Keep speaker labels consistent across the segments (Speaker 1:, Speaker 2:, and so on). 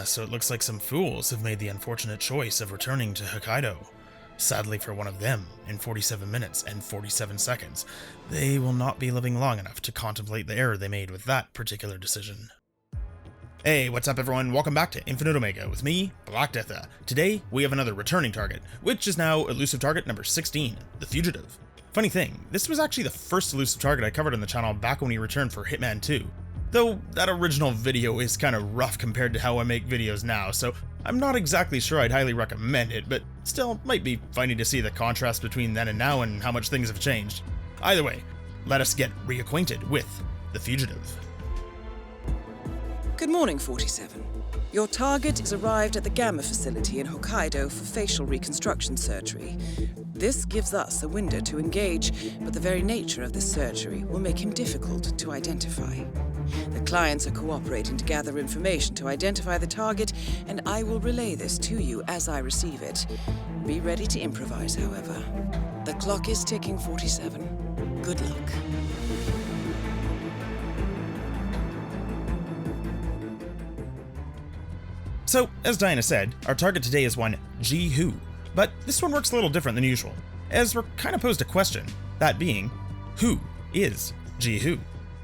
Speaker 1: So it looks like some fools have made the unfortunate choice of returning to Hokkaido. Sadly for one of them, in 47 minutes and 47 seconds, they will not be living long enough to contemplate the error they made with that particular decision. Hey, what's up everyone? Welcome back to InfiniteOmega with me, Black Death. Today, we have another returning target, which is now Elusive Target number 16, the Fugitive. Funny thing, this was actually the first Elusive Target I covered on the channel back when we returned for Hitman 2. Though that original video is kind of rough compared to how I make videos now, so I'm not exactly sure I'd highly recommend it, but still might be funny to see the contrast between then and now and how much things have changed. Either way, let us get reacquainted with the Fugitive.
Speaker 2: Good morning, 47. Your target has arrived at the Gamma facility in Hokkaido for facial reconstruction surgery. This gives us a window to engage, but the very nature of this surgery will make him difficult to identify. The clients are cooperating to gather information to identify the target, and I will relay this to you as I receive it. Be ready to improvise, however. The clock is ticking, 47. Good luck.
Speaker 1: So, as Diana said, our target today is one Ji-Hu, but this one works a little different than usual, as we're kind of posed a question, that being, who is Ji-Hu?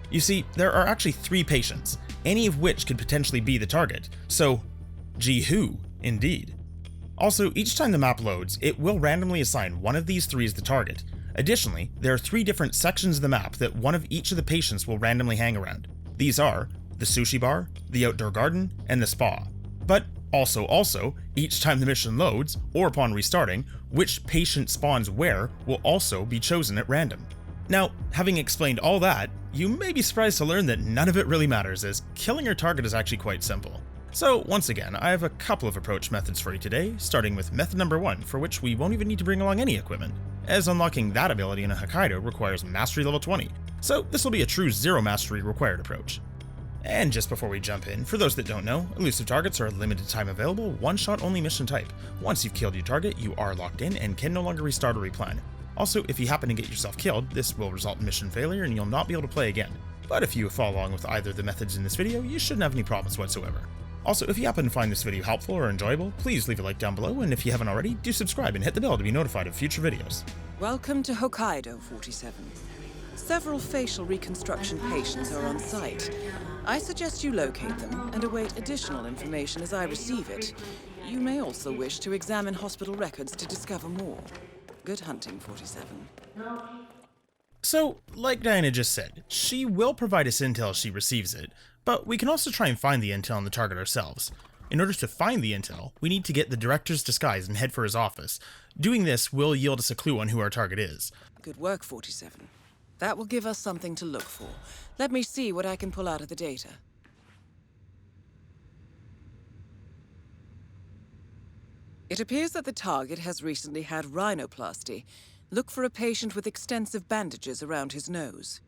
Speaker 1: You see, there are actually 3 patients, any of which could potentially be the target, so Ji-Hu, indeed. Also, each time the map loads, it will randomly assign one of these 3 as the target. Additionally, there are 3 different sections of the map that one of each of the patients will randomly hang around. These are the sushi bar, the outdoor garden, and the spa. But also, each time the mission loads, or upon restarting, which patient spawns where will also be chosen at random. Now, having explained all that, you may be surprised to learn that none of it really matters, as killing your target is actually quite simple. So once again, I have a couple of approach methods for you today, starting with method number 1, for which we won't even need to bring along any equipment, as unlocking that ability in a Hokkaido requires mastery level 20, so this will be a true zero mastery required approach. And just before we jump in, for those that don't know, elusive targets are a limited time available, one-shot only mission type. Once you've killed your target, you are locked in and can no longer restart or replan. Also, if you happen to get yourself killed, this will result in mission failure and you'll not be able to play again. But if you follow along with either of the methods in this video, you shouldn't have any problems whatsoever. Also, if you happen to find this video helpful or enjoyable, please leave a like down below, and if you haven't already, do subscribe and hit the bell to be notified of future videos.
Speaker 2: Welcome to Hokkaido, 47. Several facial reconstruction patients are on site. I suggest you locate them and await additional information as I receive it. You may also wish to examine hospital records to discover more. Good hunting, 47.
Speaker 1: So, like Diana just said, she will provide us intel as she receives it, but we can also try and find the intel on the target ourselves. In order to find the intel, we need to get the director's disguise and head for his office. Doing this will yield us a clue on who our target is.
Speaker 2: Good work, 47. That will give us something to look for. Let me see what I can pull out of the data. It appears that the target has recently had rhinoplasty. Look for a patient with extensive bandages around his nose.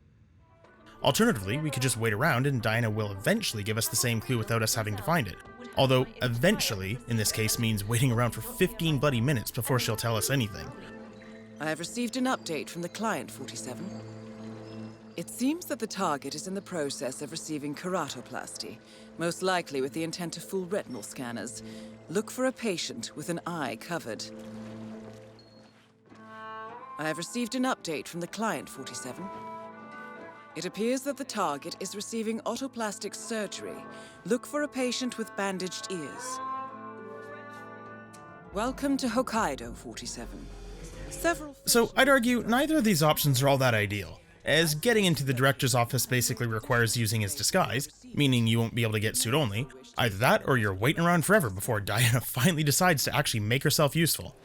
Speaker 1: Alternatively, we could just wait around and Diana will eventually give us the same clue without us having to find it. Although, eventually, in this case, means waiting around for 15 bloody minutes before she'll tell us anything.
Speaker 2: I have received an update from the client, 47. It seems that the target is in the process of receiving keratoplasty, most likely with the intent to fool retinal scanners. Look for a patient with an eye covered. I have received an update from the client, 47. It appears that the target is receiving otoplastic surgery. Look for a patient with bandaged ears. Welcome to Hokkaido, 47.
Speaker 1: So I'd argue neither of these options are all that ideal, as getting into the director's office basically requires using his disguise, meaning you won't be able to get suit only. Either that or you're waiting around forever before Diana finally decides to actually make herself useful.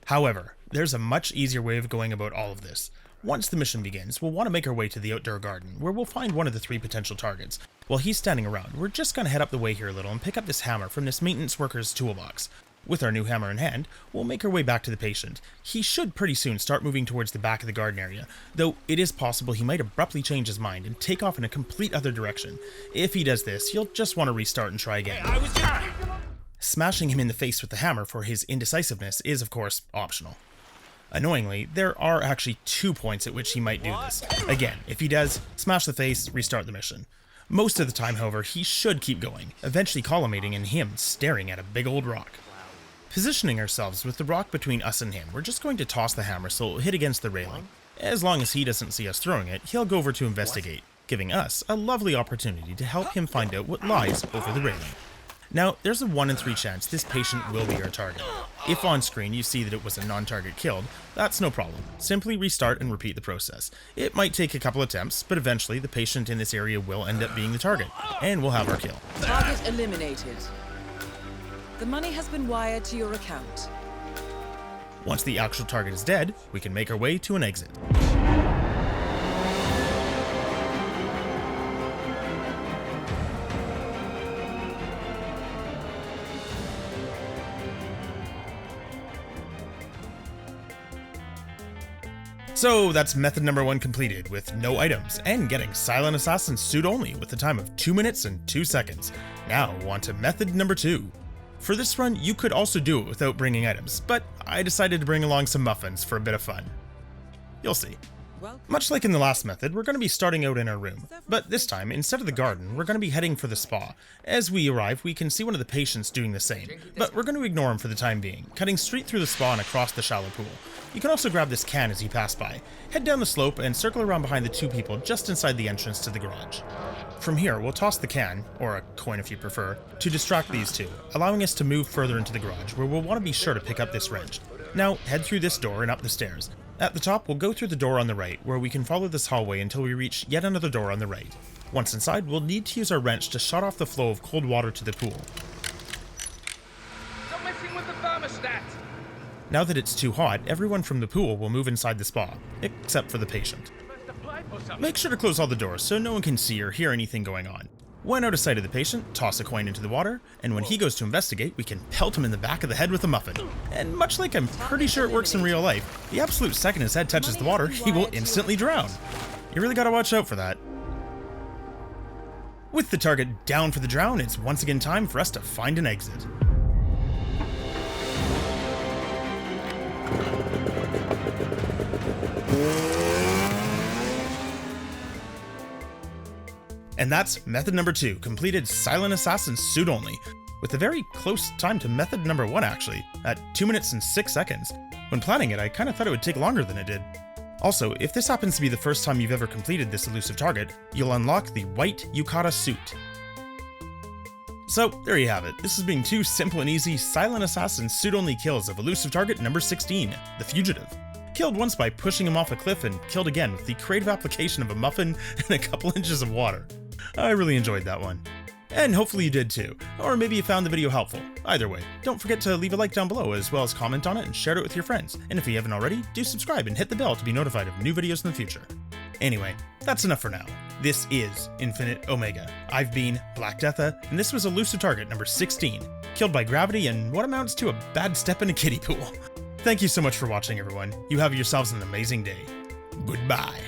Speaker 1: However, there's a much easier way of going about all of this. Once the mission begins, we'll want to make our way to the outdoor garden, where we'll find one of the 3 potential targets. While he's standing around, we're just gonna head up the way here a little and pick up this hammer from this maintenance worker's toolbox. With our new hammer in hand, we'll make our way back to the patient. He should pretty soon start moving towards the back of the garden area, though it is possible he might abruptly change his mind and take off in a complete other direction. If he does this, you'll just want to restart and try again. Smashing him in the face with the hammer for his indecisiveness is, of course, optional. Annoyingly, there are actually 2 points at which he might do this. Again, if he does, smash the face, restart the mission. Most of the time, however, he should keep going, eventually culminating in him staring at a big old rock. Positioning ourselves with the rock between us and him, we're just going to toss the hammer so it'll hit against the railing. As long as he doesn't see us throwing it, he'll go over to investigate, giving us a lovely opportunity to help him find out what lies over the railing. Now, there's a 1 in 3 chance this patient will be our target. If on screen you see that it was a non-target killed, that's no problem. Simply restart and repeat the process. It might take a couple attempts, but eventually the patient in this area will end up being the target, and we'll have our kill.
Speaker 2: Target eliminated. The money has been wired to your account.
Speaker 1: Once the actual target is dead, we can make our way to an exit. So that's method number 1 completed, with no items, and getting Silent Assassin's suit only with a time of 2 minutes and 2 seconds. Now on to method number 2. For this run, you could also do it without bringing items, but I decided to bring along some muffins for a bit of fun. You'll see. Much like in the last method, we're going to be starting out in our room, but this time, instead of the garden, we're going to be heading for the spa. As we arrive, we can see one of the patients doing the same, but we're going to ignore him for the time being, cutting straight through the spa and across the shallow pool. You can also grab this can as you pass by, head down the slope, and circle around behind the 2 people just inside the entrance to the garage. From here, we'll toss the can, or a coin if you prefer, to distract these 2, allowing us to move further into the garage, where we'll want to be sure to pick up this wrench. Now, head through this door and up the stairs. At the top, we'll go through the door on the right, where we can follow this hallway until we reach yet another door on the right. Once inside, we'll need to use our wrench to shut off the flow of cold water to the pool.
Speaker 3: Stop messing with the thermostat!
Speaker 1: Now that it's too hot, everyone from the pool will move inside the spa, except for the patient. Make sure to close all the doors so no one can see or hear anything going on. When out of sight of the patient, toss a coin into the water, and when he goes to investigate, we can pelt him in the back of the head with a muffin. And much like I'm pretty sure it works in real life, the absolute second his head touches the water, he will instantly drown. You really gotta watch out for that. With the target down for the drown, it's once again time for us to find an exit. And that's method number 2, completed Silent Assassin's suit only, with a very close time to method number 1 actually, at 2 minutes and 6 seconds. When planning it, I kinda thought it would take longer than it did. Also, if this happens to be the first time you've ever completed this elusive target, you'll unlock the white yukata suit. So, there you have it. This has been 2 simple and easy Silent Assassin suit only kills of elusive target number 16, the Fugitive. Killed once by pushing him off a cliff and killed again with the creative application of a muffin and a couple inches of water. I really enjoyed that one. And hopefully you did too, or maybe you found the video helpful. Either way, don't forget to leave a like down below as well as comment on it and share it with your friends. And if you haven't already, do subscribe and hit the bell to be notified of new videos in the future. Anyway, that's enough for now. This is Infinite Omega. I've been Black Deatha, and this was Elusive Target number 16, killed by gravity and what amounts to a bad step in a kiddie pool. Thank you so much for watching, everyone. You have yourselves an amazing day. Goodbye.